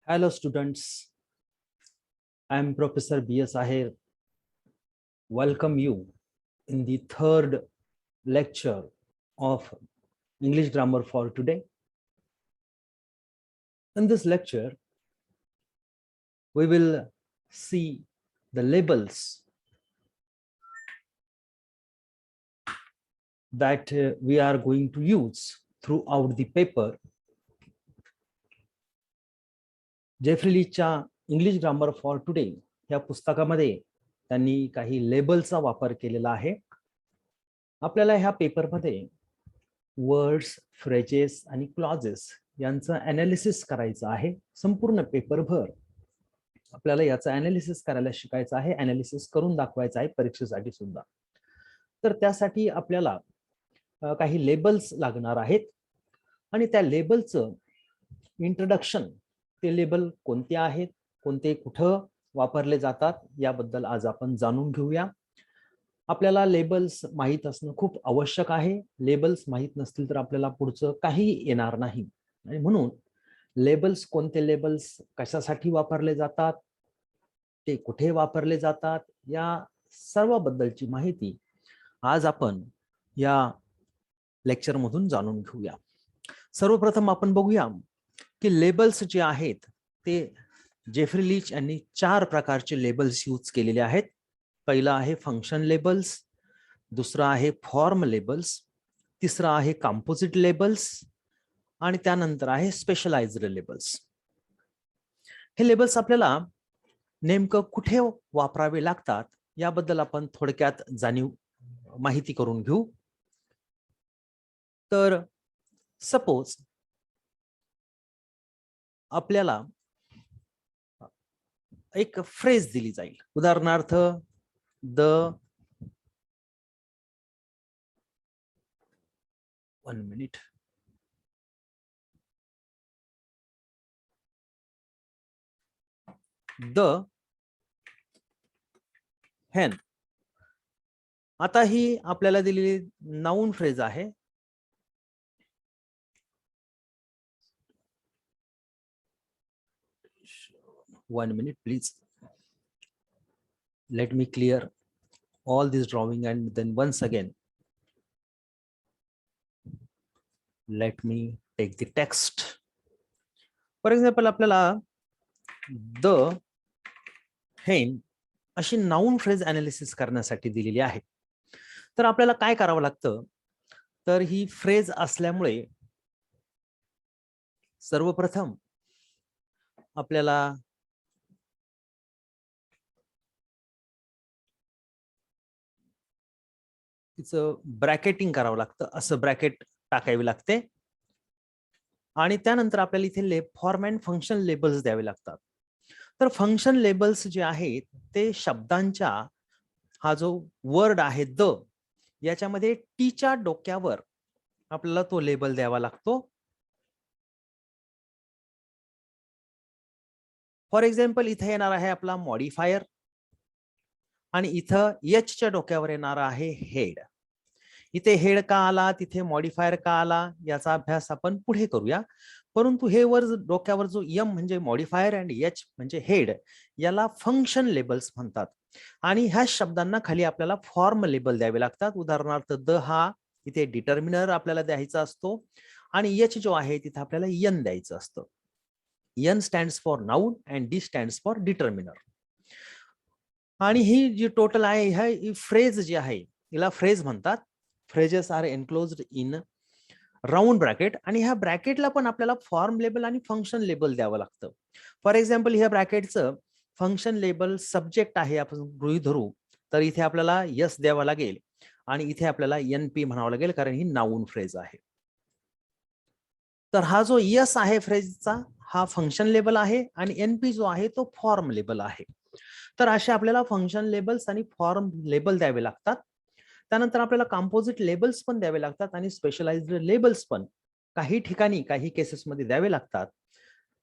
Hello students, I am Professor B.S. Ahir. Welcome you in the third lecture of English grammar for today. In this lecture, we will see the labels that we are going to use throughout the paper. Geoffrey लीच्या English grammar for today या पुस्तकामध्ये त्यांनी काही लेबलचा वापर केलेला आहे. आपल्याला ह्या पेपरमध्ये वर्ड्स, फ्रेजेस आणि क्लॉजेस यांचं ॲनालिसिस करायचं आहे. संपूर्ण पेपरभर आपल्याला याचं ॲनालिसिस करायला शिकायचं आहे, ॲनालिसिस करून दाखवायचं आहे परीक्षेसाठी सुद्धा. तर त्यासाठी आपल्याला काही लेबल्स लागणार आहेत आणि त्या लेबलचं इंट्रोडक्शन, ते लेबल कोणते आहेत, कोणते कुठं वापरले जातात याबद्दल आज आपण जाणून घेऊया. आपल्याला लेबल्स माहीत असणं खूप आवश्यक आहे. लेबल्स माहीत नसतील तर आपल्याला पुढचं काही येणार नाही. आणि म्हणून लेबल्स, कोणते लेबल्स कशासाठी वापरले जातात, ते कुठे वापरले जातात, या सर्वबद्दलची माहिती आज आपण या लेक्चर मधून जाणून घेऊया. सर्वप्रथम आपण बघूया की लेबल्स जे आहेत ते जेफ्री लीच यांनी 4 प्रकारचे लेबल्स यूज केलेले आहेत. पहिला आहे फंक्शन लेबल्स, दुसरा आहे फॉर्म लेबल्स, तिसरा आहे कंपोजिट लेबल्स आणि त्यानंतर आहे स्पेशलाइज्ड लेबल्स. हे लेबल्स आपल्याला नेमकं कुठे वापरावे लागतात याबद्दल आपण थोडक्यात माहिती करून घेऊ. तर सपोज आपल्याला एक फ्रेज दिली जाईल, उदाहरणार्थ द hen. आता ही आपल्याला दिलेली नाउन फ्रेज आहे. One minute, please. Let me clear all this drawing and then once again let me take the text. For example, आपल्याला द हेन अशी नाउन फ्रेज ॲनालिसिस करण्यासाठी दिलेली आहे. तर आपल्याला काय करावं लागतं, तर ही फ्रेज असल्यामुळे सर्वप्रथम आपल्याला तिचं ब्रॅकेटिंग करावं लागतं, असं ब्रॅकेट टाकावी लागते. आणि त्यानंतर आपल्याला इथे फॉर्म अँड फंक्शन लेबल्स द्यावे लागतात. तर फंक्शन लेबल्स जे आहेत ते शब्दांच्या, हा जो वर्ड आहे द, याच्यामध्ये टीच्या डोक्यावर आपल्याला तो लेबल द्यावा लागतो. फॉर एक्झाम्पल इथे येणार आहे आपला मॉडिफायर आणि इथं एचच्या डोक्यावर येणार आहे हेड. इथे हेड का आला, तिथे मॉडिफायर का आला, याचा अभ्यास आपण पुढे करूया. परंतु हे वर डोक्यावर जो एम म्हणजे मॉडिफायर आणि एच म्हणजे हेड, याला फंक्शन लेबल्स म्हणतात. आणि ह्या शब्दांना खाली आपल्याला फॉर्म लेबल द्यावे लागतात. उदाहरणार्थ द हा इथे डिटर्मिनर आपल्याला द्यायचा असतो आणि एच जो आहे तिथे आपल्याला एन द्यायचं असतं. N stands for noun and D stands for determiner. आणि ही जी टोटल आहे, ह्या फ्रेज जी आहे हिला फ्रेज म्हणतात. Phrases are enclosed in round bracket आणि ह्या ब्रॅकेटला पण आपल्याला फॉर्म लेबल आणि फंक्शन लेबल द्यावं लागतं. फॉर एक्झाम्पल ह्या ब्रॅकेटचं फंक्शन लेबल सब्जेक्ट आहे आपण गृहीत धरू, तर इथे आपल्याला यस द्यावा लागेल आणि इथे आपल्याला एनपी म्हणावं लागेल, कारण ही नाउन फ्रेज आहे. तर हा जो यस आहे फ्रेजचा, हा फंक्शन लेबल आहे आणि एनपी जो आहे तो फॉर्म लेबल आहे. तर असे आपल्याला फंक्शन लेबल्स आणि फॉर्म लेबल द्यावे लागतात. त्यानंतर आपल्याला कंपोजिट लेबल्स पण द्यावे लागतात आणि स्पेशलाइज्ड लेबल्स पण काही ठिकाणी, काही केसेसमध्ये द्यावे लागतात.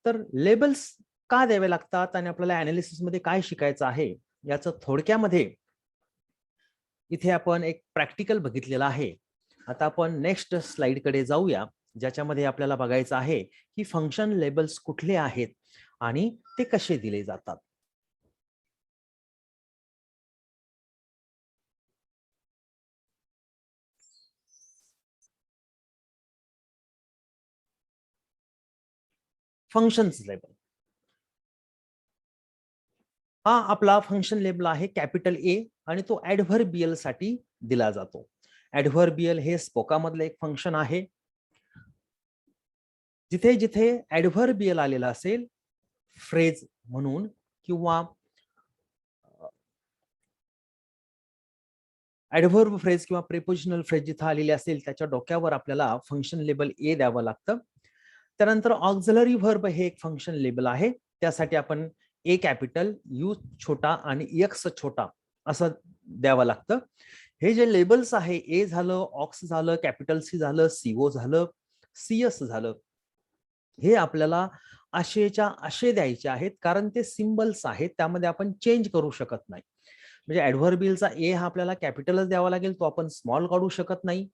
तर लेबल्स का द्यावे लागतात आणि आपल्याला ॲनालिसिस मध्ये काय शिकायचं आहे याचं थोडक्यामध्ये इथे आपण एक प्रॅक्टिकल बघितलेलं आहे. आता आपण नेक्स्ट स्लाइड कडे जाऊया, ज्याच्यामध्ये आपल्याला बघायचं आहे की फंक्शन लेबल्स कुठले आहेत आणि ते कसे दिले जातात. Functions label. हा आपला फंक्शन लेबल आहे कॅपिटल ए आणि तो ऍडव्हर्बियल साठी दिला जातो. ऍडव्हर्बियल हे स्पोकामधलं एक फंक्शन आहे. जिथे जिथे ऍडव्हर्बियल आलेला असेल फ्रेज म्हणून किंवा ऍडव्हर्ब फ्रेज किंवा प्रेपोजिशनल फ्रेज जिथे आलेली असेल त्याच्या डोक्यावर आपल्याला फंक्शन लेबल ए द्यावं लागतं. त्यानंतर ऑक्झिलरी व्हर्ब हे एक फंक्शन लेबल आहे. त्यासाठी आपण ए कॅपिटल, यू छोटा आणि एक्स छोटा असं द्यावं लागतं. हे जे लेबल्स आहे, ए झालं, ऑक्स झालं, कॅपिटल सी झालं, सीओ झालं, सीएस झालं, हे आपल्याला आशेच्या आशे द्यायचे आहेत, कारण ते सिम्बल्स आहेत, त्यामध्ये आपण चेंज करू शकत नाही. म्हणजे ऍडव्हर्बियलचा ए हा आपल्याला कॅपिटलच द्यावा लागेल, तो आपण स्मॉल काढू शकत नाही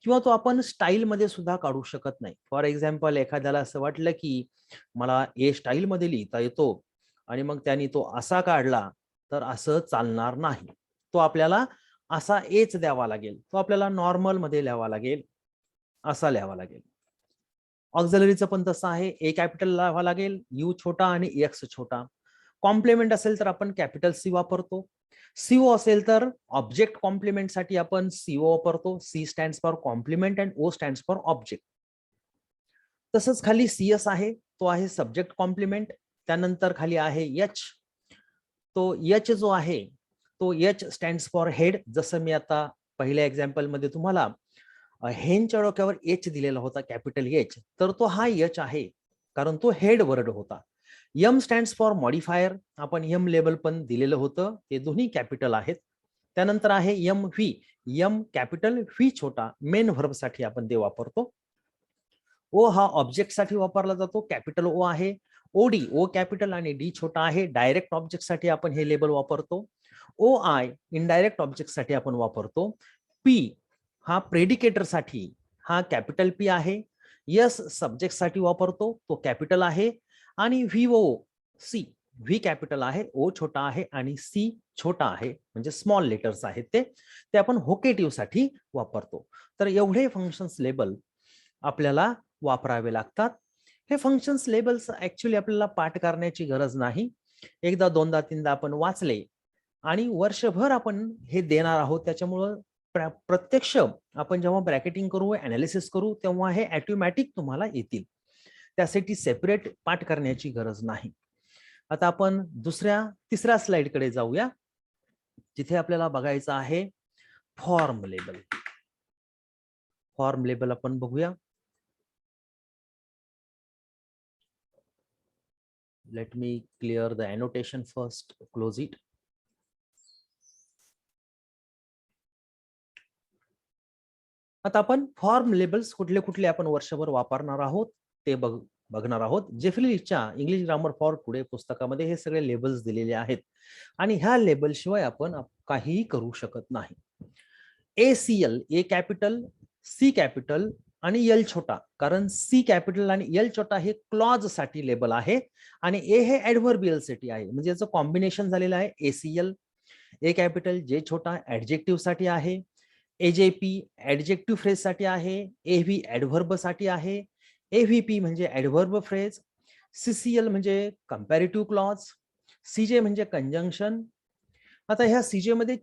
किंवा तो आपण स्टाईल मध्ये सुद्धा काढू शकत नाही. फॉर एक्झाम्पल, एखाद्याला असं वाटलं की मला ए स्टाईल मध्ये लिहिता येतो आणि मग त्यांनी तो असा काढला तर असं चालणार नाही. तो आपल्याला असा एच द्यावा लागेल, तो आपल्याला नॉर्मल मध्ये लिहावा लागेल, असा लिहावा लागेल. ऑक्झिलरीचं पण तसं आहे, ए कॅपिटल लिहावा लागेल, यू छोटा आणि एक्स छोटा. कॉम्प्लिमेंट असेल तर आपण कॅपिटल सी वापरतो. सीओ असेल तर ऑब्जेक्ट कॉम्प्लिमेंट साठी आपण सीओ वापरतो. C stands for complement and O stands for object. तसंच खाली सीएस आहे, तो आहे सब्जेक्ट कॉम्प्लिमेंट. त्यानंतर खाली आहे एच. तो एच जो आहे तो एच स्टँड्स फॉर हेड. जसं मी आता पहिल्या एक्झाम्पल मध्ये तुम्हाला हेनच्या डोक्यावर एच दिलेला होता, कॅपिटल एच, तर तो हा एच आहे कारण तो हेड वर्ड होता. M stands for modifier. आपण एम लेबल पण दिलेलं होतं, ते दोन्ही कॅपिटल आहेत. त्यानंतर आहे M V. M capital, V छोटा. मेन व्हर्ब साठी आपण ते वापरतो. ओ हा ऑब्जेक्ट साठी वापरला जातो, कॅपिटल ओ आहे. ओडी, ओ कॅपिटल आणि डी छोटा आहे. डायरेक्ट ऑब्जेक्ट साठी आपण हे लेबल वापरतो. ओ आय इनडायरेक्ट ऑब्जेक्ट साठी आपण वापरतो. पी हा प्रेडिकेटर साठी, हा कॅपिटल पी आहे. यस सब्जेक्ट साठी वापरतो, तो कॅपिटल आहे. आणि V O C, V capital आहे, ओ छोटा आहे आणि सी छोटा आहे, म्हणजे स्मॉल लेटर्स आहेत ते आपण व्होकेटिव्ह साठी वापरतो. तर एवढे फंक्शन्स लेबल आपल्याला वापरावे लागतात. हे फंक्शन्स लेबल्स ऍक्च्युली आपल्याला पाठ करण्याची गरज नाही. एकदा दोनदा तीनदा आपण वाचले आणि वर्षभर आपण हे देणार आहोत, त्याच्यामुळं प्रत्यक्ष आपण जेव्हा ब्रॅकेटिंग करू, अनालिसिस करू, तेव्हा हे ऑटोमॅटिक तुम्हाला येतील. त्यासाठी सेपरेट पाठ करण्याची गरज नाही. आता आपण तिसऱ्या स्लाइड कडे जाऊया, जिथे आपल्याला बघायचं आहे फॉर्म लेबल. फॉर्म लेबल आपण बघूया. Let me clear the annotation first, close it. आता आपण फॉर्म लेबल्स कुठले कुठले आपण वर्षभर वापरणार आहोत ते बघणार आहोत. जेफरीच्या इंग्लिश ग्रामर फॉर टुडे पुस्तकामध्ये हे सगळे लेबल्स दिलेले आहेत आणि ह्या लेबल शिवाय आपण काहीही करू शकत नाही. ACL, ए कॅपिटल, सी कॅपिटल आणि एल छोटा, कारण सी कॅपिटल आणि एल छोटा हे क्लॉज साठी लेबल आहे आणि ए हे ऍडव्हर्बियल साठी आहे, म्हणजे याचं कॉम्बिनेशन झालेलं आहे. ACL, ए कॅपिटल, जे छोटा ऍडजेक्टिव्ह साठी आहे. AJP ऍडजेक्टिव्ह फ्रेज साठी आहे. AV ऍडव्हर्ब साठी आहे. AVP म्हणजे ऍडव्हर्ब फ्रेज. CCL म्हणजे कंपॅरेटिव्ह क्लॉज. CJ म्हणजे कंजंक्शन. आता ह्या सीजे मध्ये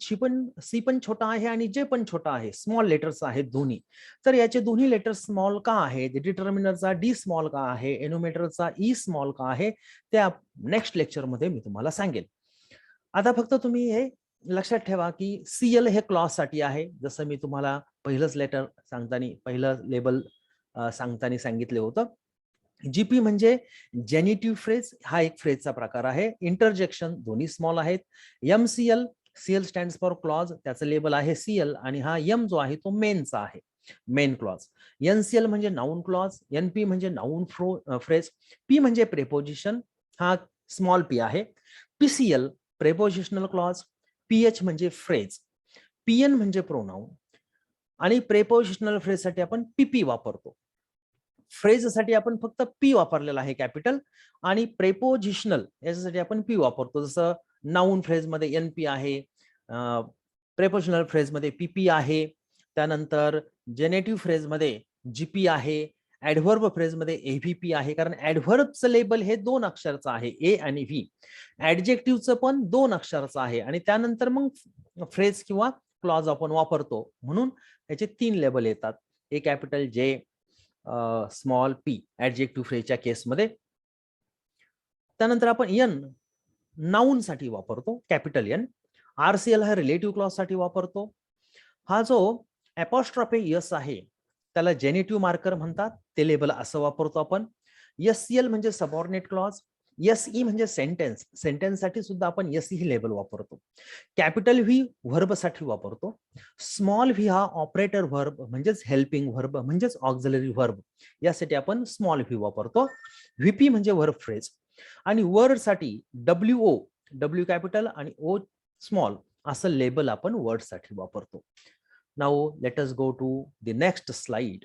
सी पण छोटा आहे आणि जे पण छोटा आहे, स्मॉल लेटर्स आहेत दोन्ही. तर याचे दोन्ही लेटर्स स्मॉल का आहेत, डिटर्मिनरचा डी स्मॉल का आहे, एनोमेटरचा ई स्मॉल का आहे, त्या नेक्स्ट लेक्चर मध्ये मी तुम्हाला सांगेल. आता फक्त तुम्ही हे लक्षात ठेवा की सीएल हे क्लॉज साठी आहे, जसं मी तुम्हाला पहिलंच लेटर सांगताना, पहिलं लेबल सांगताना सांगितले होतं. जीपी म्हणजे जेनिटिव्ह फ्रेज, हा एक फ्रेजचा प्रकार आहे. इंटरजेक्शन दोन्ही स्मॉल आहेत. MCL, CL stands for clause, त्याचं लेबल आहे सीएल आणि हा एम जो आहे तो मेनचा आहे, मेन क्लॉज. एनसीएल म्हणजे नाऊन क्लॉज. एनपी म्हणजे नाऊन फ्रेज. पी म्हणजे प्रेपोजिशन, हा स्मॉल पी आहे. PCL prepositional clause. पीएच म्हणजे फ्रेज. पीएन म्हणजे प्रोनाऊन आणि प्रेपोजिशनल फ्रेज साठी आपण पीपी वापरतो. फ्रेजसाठी आपण फक्त पी वापरलेला आहे कॅपिटल, आणि प्रेपोजिशनल याच्यासाठी आपण पी वापरतो. जसं नाऊन फ्रेजमध्ये एनपी आहे, प्रेपोजिशनल फ्रेजमध्ये पीपी आहे, त्यानंतर जेनेटिव्ह फ्रेजमध्ये जीपी आहे, ऍडव्हर्ब फ्रेजमध्ये एव्हीपी आहे. कारण ऍडव्हर्बचं लेबल हे 2 अक्षराचं आहे, ए आणि व्ही. ऍडजेक्टिव्हचं पण 2 अक्षराचं आहे, आणि त्यानंतर मग फ्रेज किंवा क्लॉज आपण वापरतो, म्हणून याचे 3 लेबल येतात, ए कॅपिटल, जे स्मॉल पी ऍडजेक्टिव्ह फ्रेजच्या केसमध्ये. त्यानंतर आपण एन नाऊन साठी वापरतो, कॅपिटल एन. आरसीएल हा रिलेटिव्ह क्लॉज साठी वापरतो. हा जो अपॉस्ट्रॉफी यस आहे त्याला जेनेटिव्ह मार्कर म्हणतात, ते लेबल असं वापरतो आपण. एससीएल म्हणजे सबऑर्डिनेट क्लॉज, एसई म्हणजे सेंटेन्स, सेंटेन्स साठी सुद्धा आपण एसई ही लेबल वापरतो. कॅपिटल व्ही व्हर्ब साठी वापरतो. स्मॉल व्ही हा ऑपरेटर व्हर्ब म्हणजेच हेल्पिंग व्हर्ब म्हणजेच ऑक्झिलरी व्हर्ब, यासाठी आपण स्मॉल व्ही वापरतो. व्हीपी म्हणजे व्हर्ब फ्रेज. आणि वर्ड साठी डब्ल्यूओ, डब्ल्यू कॅपिटल आणि ओ स्मॉल असं लेबल आपण वर्ड साठी वापरतो. Now let us go to the next slide.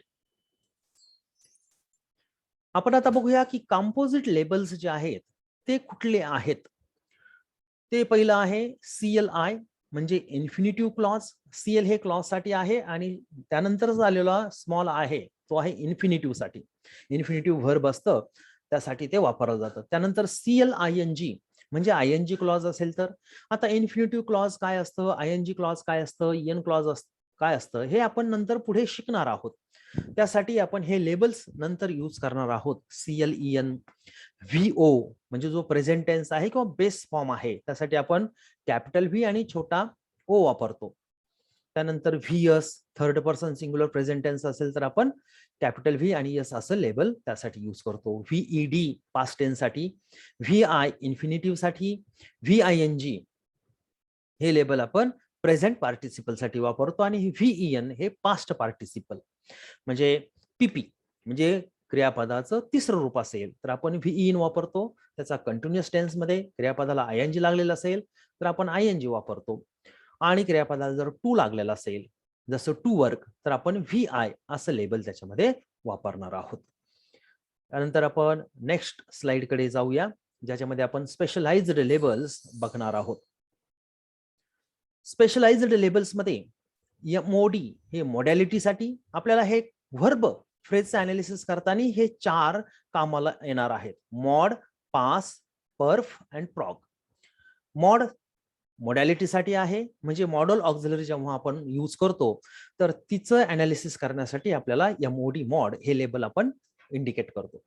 आपण आता बघूया की कंपोजिट लेबल्स जे आहेत ते कुठले आहेत. ते पहिलं आहे CLI म्हणजे इन्फिनिटिव्ह क्लॉज. सीएल हे क्लॉज साठी आहे, आणि त्यानंतर झालेला स्मॉल आहे तो आहे इन्फिनिटिव्ह साठी. इन्फिनिटिव्ह व्हर्ब असतं त्यासाठी ते वापरलं जातं. त्यानंतर CLING म्हणजे आयएनजी क्लॉज असेल तर. आता इन्फिनिटिव्ह क्लॉज काय असतं, आयएनजी क्लॉज काय असतं, एन क्लॉज काय असतं, हे आपण नंतर पुढे शिकणार आहोत. त्यासाठी आपण हे लेबल्स नंतर यूज करणार आहोत. CLEN, VO म्हणजे जो प्रेझेंट टेन्स आहे किंवा बेस फॉर्म आहे त्यासाठी आपण कॅपिटल व्ही आणि छोटा ओ वापरतो. त्यानंतर VS third person singular present tense असेल तर आपण कॅपिटल व्ही आणि एस असं लेबल त्यासाठी यूज करतो. VED पास्ट टेन्स साठी, VI इन्फिनिटिव्ह साठी, VING हे लेबल आपण प्रेझेंट पार्टिसिपल साठी वापरतो, आणि VEN हे पास्ट पार्टिसिपल. म्हणजे पीपी म्हणजे क्रियापदाचं तिसरं रूप असेल तर आपण व्हीइन वापरतो. त्याचा कंटिन्युअस टेन्स मध्ये क्रियापदाला आयएनजी लागलेला असेल तर आपण आयएनजी वापरतो, आणि क्रियापदाला जर टू लागलेला असेल जसं टू वर्क तर आपण VI असं लेबल त्याच्यामध्ये वापरणार आहोत. त्यानंतर आपण नेक्स्ट स्लाइड कडे जाऊया, ज्याच्यामध्ये आपण स्पेशलाइज्ड लेबल्स बघणार आहोत. स्पेशलाइज्ड लेबल्स मध्ये MOD हे मॉडॅलिटी साठी आपल्याला हे व्हर्ब फ्रेजचं अनालिसिस करताना हे 4 कामाला येणार आहेत. Mod, pass, perf and prog. Mod modality साठी आहे, म्हणजे मॉडल ऑक्झिलरी जेव्हा आपण यूज करतो तर तिचं अनालिसिस करण्यासाठी आपल्याला MOD मॉड हे लेबल आपण इंडिकेट करतो.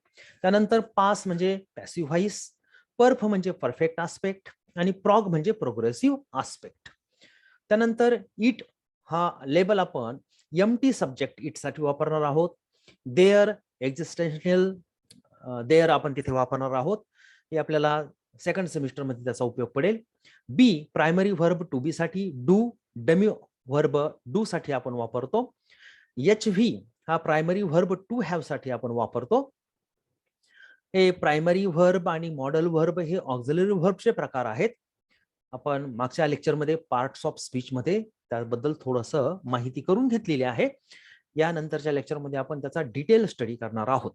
त्यानंतर पास म्हणजे पॅसिव्ह व्हॉइस, पर्फ म्हणजे परफेक्ट आस्पेक्ट, आणि प्रॉग म्हणजे प्रोग्रेसिव्ह आस्पेक्ट. त्यानंतर इट हा लेबल आपण एम्प्टी सब्जेक्ट इट साठी वापरणार आहोत. देअर एक्झिस्टेन्शियल देअर आपण तिथे वापरणार आहोत, हे आपल्याला सेकंड सेमिस्टर मध्ये त्याचा उपयोग पडेल. बी प्रायमरी व्हर्ब टू बी साठी, डू डमी व्हर्ब डू साठी आपण वापरतो. HV हा प्रायमरी व्हर्ब टू हॅव साठी आपण वापरतो. हे प्रायमरी व्हर्ब आणि मॉडल व्हर्ब हे ऑक्झिलरी व्हर्बचे प्रकार आहेत. आपण मागच्या लेक्चरमध्ये पार्ट्स ऑफ स्पीच मध्ये त्याबद्दल थोडंसं माहिती करून घेतलेली आहे. यानंतरच्या लेक्चरमध्ये आपण त्याचा डिटेल स्टडी करणार आहोत.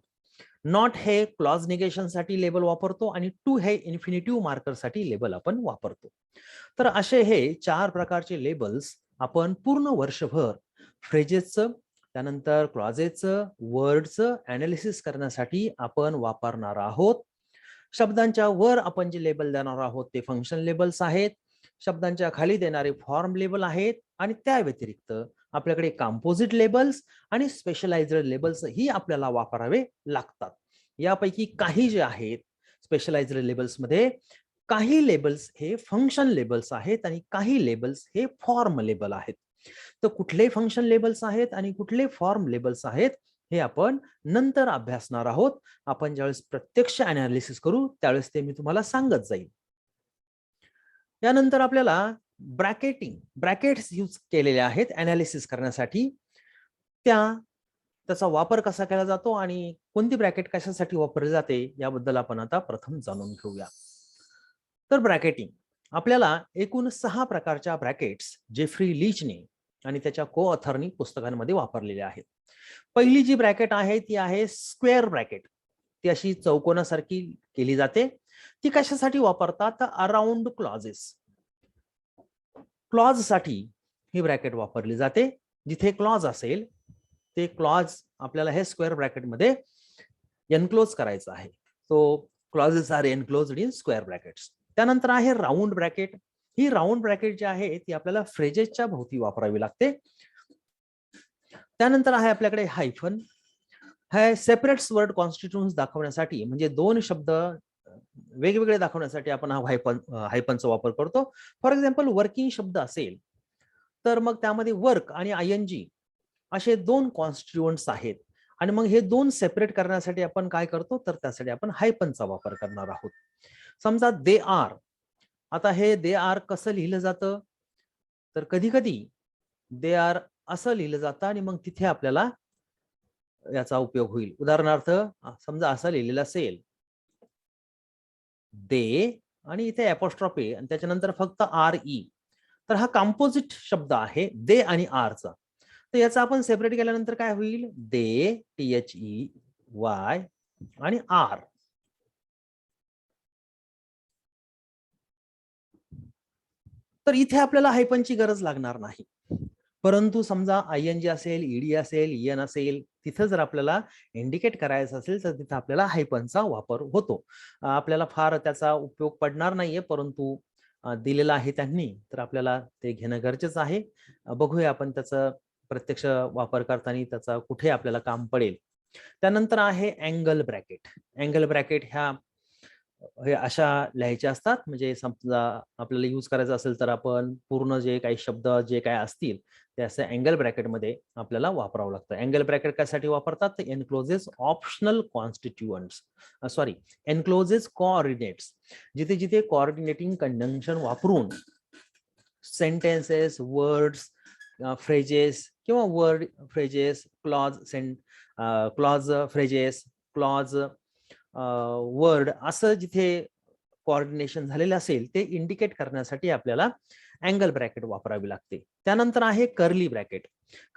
नॉट हे क्लॉज निगेशन साठी लेबल वापरतो, आणि टू हे इन्फिनिटिव्ह मार्कर साठी लेबल आपण वापरतो. तर असे हे 4 प्रकारचे लेबल्स आपण पूर्ण वर्षभर फ्रेजेसचं, त्यानंतर क्लॉजेसचं, वर्डचं अनालिसिस करण्यासाठी आपण वापरणार आहोत. शब्दांच्या वर आपण जे लेबल देणार आहोत ते फंक्शन लेबल्स आहेत. शब्दांच्या खाली देणारे फॉर्म लेबल आहेत, आणि त्या व्यतिरिक्त आपल्याकडे कंपोजिट लेबल्स आणि स्पेशलाइज्ड लेबल्स ही आपल्याला वापरावे लागतात. यापैकी काही जे आहेत स्पेशलाइज्ड लेबल्स मध्ये, काही लेबल्स हे फंक्शन लेबल्स आहेत आणि काही लेबल्स हे फॉर्म लेबल आहेत. तर कुठले फंक्शन लेबल्स आहेत आणि कुठले फॉर्म लेबल्स आहेत हे आपण नंतर अभ्यासणार आहोत. आपण ज्यावेळेस प्रत्यक्ष अनालिसिस करू त्यावेळेस ते मी तुम्हाला सांगत जाईल. यानंतर आपल्याला ब्रॅकेट्स यूज केलेले आहेत अनालिसिस करण्यासाठी. त्याचा वापर कसा केला जातो आणि कोणती ब्रॅकेट कशासाठी वापरली जाते याबद्दल आपण आता प्रथम जाणून घेऊया. तर ब्रॅकेटिंग आपल्याला एकूण 6 प्रकारच्या ब्रॅकेट्स जेफ्री लीचने आणि त्याच्या को ऑथरनी पुस्तकांमध्ये वापरलेले आहेत. पहिली जी ब्रॅकेट आहे ती आहे स्क्वेअर ब्रॅकेट. ती अशी चौकोनासारखी केली जाते. ती कशासाठी वापरतात? तर अराउंड क्लॉजेस. क्लॉज साठी ही ब्रॅकेट वापरली जाते. जिथे क्लॉज असेल ते क्लॉज आपल्याला हे स्क्वेअर ब्रॅकेट मध्ये एनक्लोज करायचं आहे. So clauses are enclosed in square brackets. त्यानंतर आहे राऊंड ब्रॅकेट. ही राऊंड ब्रॅकेट जी आहे ती आपल्याला फ्रेजेसच्या भोवती वापरावी लागते. त्यानंतर आहे आपल्याकडे हायफन. हे सेपरेट वर्ड कॉन्स्टिट्यून्स दाखवण्यासाठी, म्हणजे दोन शब्द वेगवेगळे दाखवण्यासाठी आपण हा हायफनचा वापर करतो. फॉर एक्झाम्पल वर्किंग शब्द असेल तर मग त्यामध्ये वर्क आणि आयएनजी असे दोन कॉन्स्टिट्युएंट्स आहेत आणि मग हे दोन सेपरेट करण्यासाठी आपण काय करतो तर त्यासाठी आपण हायफनचा वापर करणार आहोत. समजा दे आर. आता हे दे आर कसं लिहिलं जातं तर कधी कधी दे आर असं लिहिलं जातं आणि मग तिथे आपल्याला याचा उपयोग होईल. उदाहरणार्थ समजा असं लिहिलेलं असेल दे आणि इथे अपोस्ट्रॉफी आणि त्याच्यानंतर फक्त आर ई, तर हा कंपोजिट शब्द आहे दे आणि आरचा. तर याचा आपण सेपरेट केल्यानंतर काय होईल? दे THEY आणि आर. तर इथे आपल्याला हायफनची गरज लागणार नाही. परंतु समजा ING असेल, ED असेल, EN असेल, तिथं जर आपल्याला इंडिकेट करायचं असेल तर तिथं आपल्याला हायफनचा वापर होतो. आपल्याला फार त्याचा उपयोग पडणार नाहीये, परंतु दिलेला आहे त्यांनी तर आपल्याला ते घेणं गरजेचं आहे. बघूया आपण त्याचा प्रत्यक्ष वापर करताना त्याचा कुठे आपल्याला काम पडेल. त्यानंतर आहे अँगल ब्रॅकेट. अँगल ब्रॅकेट ह्या हे अशा लिहायच्या असतात. म्हणजे समजा आपल्याला यूज करायचं असेल तर आपण पूर्ण जे काही शब्द जे काही असतील ते असे अँगल ब्रॅकेटमध्ये आपल्याला वापरावं लागतं. अँगल ब्रॅकेट कशासाठी वापरतात? तर encloses optional constituents, sorry encloses coordinates. जिथे जिथे कोऑर्डिनेटिंग कंजंक्शन वापरून सेंटेन्सेस, वर्ड्स, फ्रेजेस किंवा word phrases, clause phrases, clause word असं जिथे कोऑर्डिनेशन झालेलं असेल ते इंडिकेट करण्यासाठी आपल्याला अँगल ब्रॅकेट वापरावी लागते. त्यानंतर आहे कर्ली ब्रॅकेट.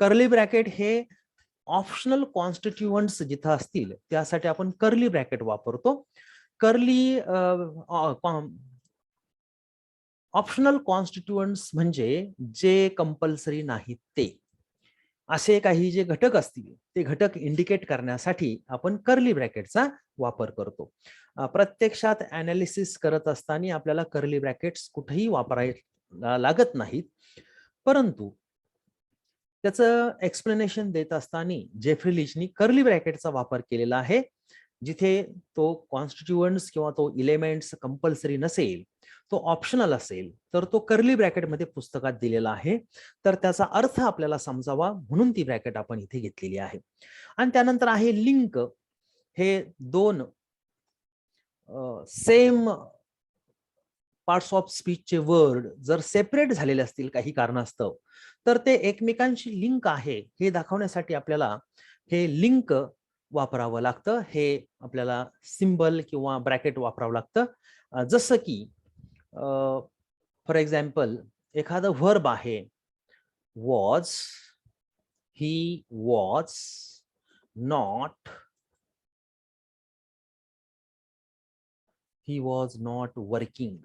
कर्ली ब्रॅकेट हे ऑप्शनल कॉन्स्टिट्युएंट्स जिथं असतील त्यासाठी आपण कर्ली ब्रॅकेट वापरतो. कर्ली ऑप्शनल कॉन्स्टिट्युएंट्स म्हणजे जे कंपल्सरी नाहीत ते असे काही जे घटक असतील ते घटक इंडिकेट करण्यासाठी आपण कर्ली ब्रॅकेटचा वापर करतो. प्रत्यक्षात अनालिसिस करत असताना आपल्याला कर्ली ब्रॅकेट्स कुठेही वापरायला लागत नाहीत, परंतु त्याचं एक्सप्लेनेशन देत असताना जेफ्री लिचनी कर्ली ब्रॅकेटचा वापर केलेला आहे. जिथे तो कॉन्स्टिट्युएंट्स किंवा तो इलेमेंट्स कंपल्सरी नसेल, तो ऑप्शनल असेल तर तो कर्ली ब्रॅकेटमध्ये पुस्तकात दिलेला आहे. तर त्याचा अर्थ आपल्याला समजावा म्हणून ती ब्रॅकेट आपण इथे घेतलेली आहे. आणि त्यानंतर आहे लिंक. हे दोन सेम पार्ट्स ऑफ स्पीचचे वर्ड जर सेपरेट झालेले असतील काही कारणास्तव तर ते एकमेकांशी लिंक आहे हे दाखवण्यासाठी आपल्याला हे लिंक वापरावं लागतं. हे आपल्याला सिम्बल किंवा ब्रॅकेट वापरावं लागतं. जसं की फॉर एक्झाम्पल एखादं व्हर्ब आहे was, he was not, he was not working.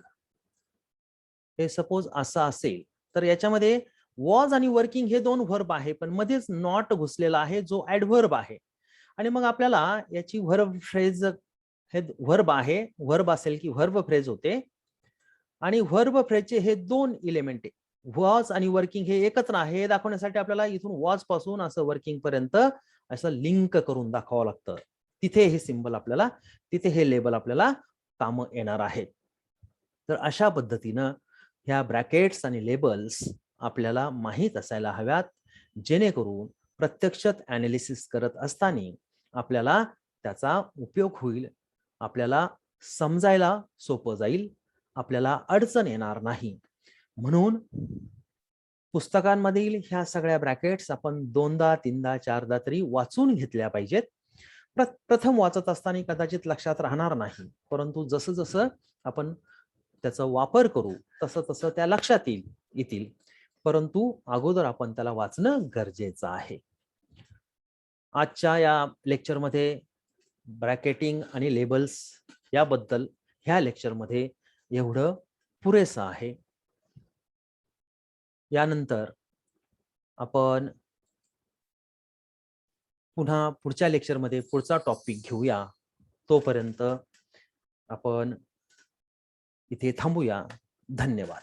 हे सपोज असं असेल तर याच्यामध्ये वॉज आणि वर्किंग हे दोन व्हर्ब आहे, पण मध्येच नॉट घुसलेला आहे जो ऍडव्हर्ब आहे. आणि मग आपल्याला याची व्हर्ब फ्रेज, हे व्हर्ब आहे, व्हर्ब असेल की व्हर्ब फ्रेज होते आणि व्हर्ब फ्रेजचे हे दोन इलेमेंट आहे, वॉज आणि वर्किंग हे एकत्र आहे हे दाखवण्यासाठी आपल्याला इथून वॉज पासून असं वर्किंग पर्यंत असं लिंक करून दाखवावं लागतं. तिथे हे सिंबल आपल्याला, तिथे हे लेबल आपल्याला कामं येणार आहेत. तर अशा पद्धतीनं ह्या ब्रॅकेट्स आणि लेबल्स आपल्याला माहीत असायला हव्यात, जेणेकरून प्रत्यक्षात अनालिसिस करत असताना आपल्याला त्याचा उपयोग होईल, आपल्याला समजायला सोपं जाईल, आपल्याला अडचण येणार नाही. म्हणून पुस्तकांमधील ह्या सगळ्या ब्रॅकेट्स आपण दोनदा, तीनदा, चारदा तरी वाचून घेतल्या पाहिजेत. प्रथम वाचत असताना कदाचित लक्षात राहणार नाही, परंतु जसं जसं आपण त्याचा वापर करू तसं तसं त्या लक्षात येतील. परंतु अगोदर आपण त्याला वाचणं गरजेचं आहे. आजच्या या लेक्चरमध्ये ब्रॅकेटिंग आणि लेबल्स याबद्दल ह्या लेक्चरमध्ये एवढं पुरेसं आहे. यानंतर आपण पुन्हा पुढच्या लेक्चरमध्ये पुढचा टॉपिक घेऊया. तोपर्यंत आपण इथे थांबूया. धन्यवाद.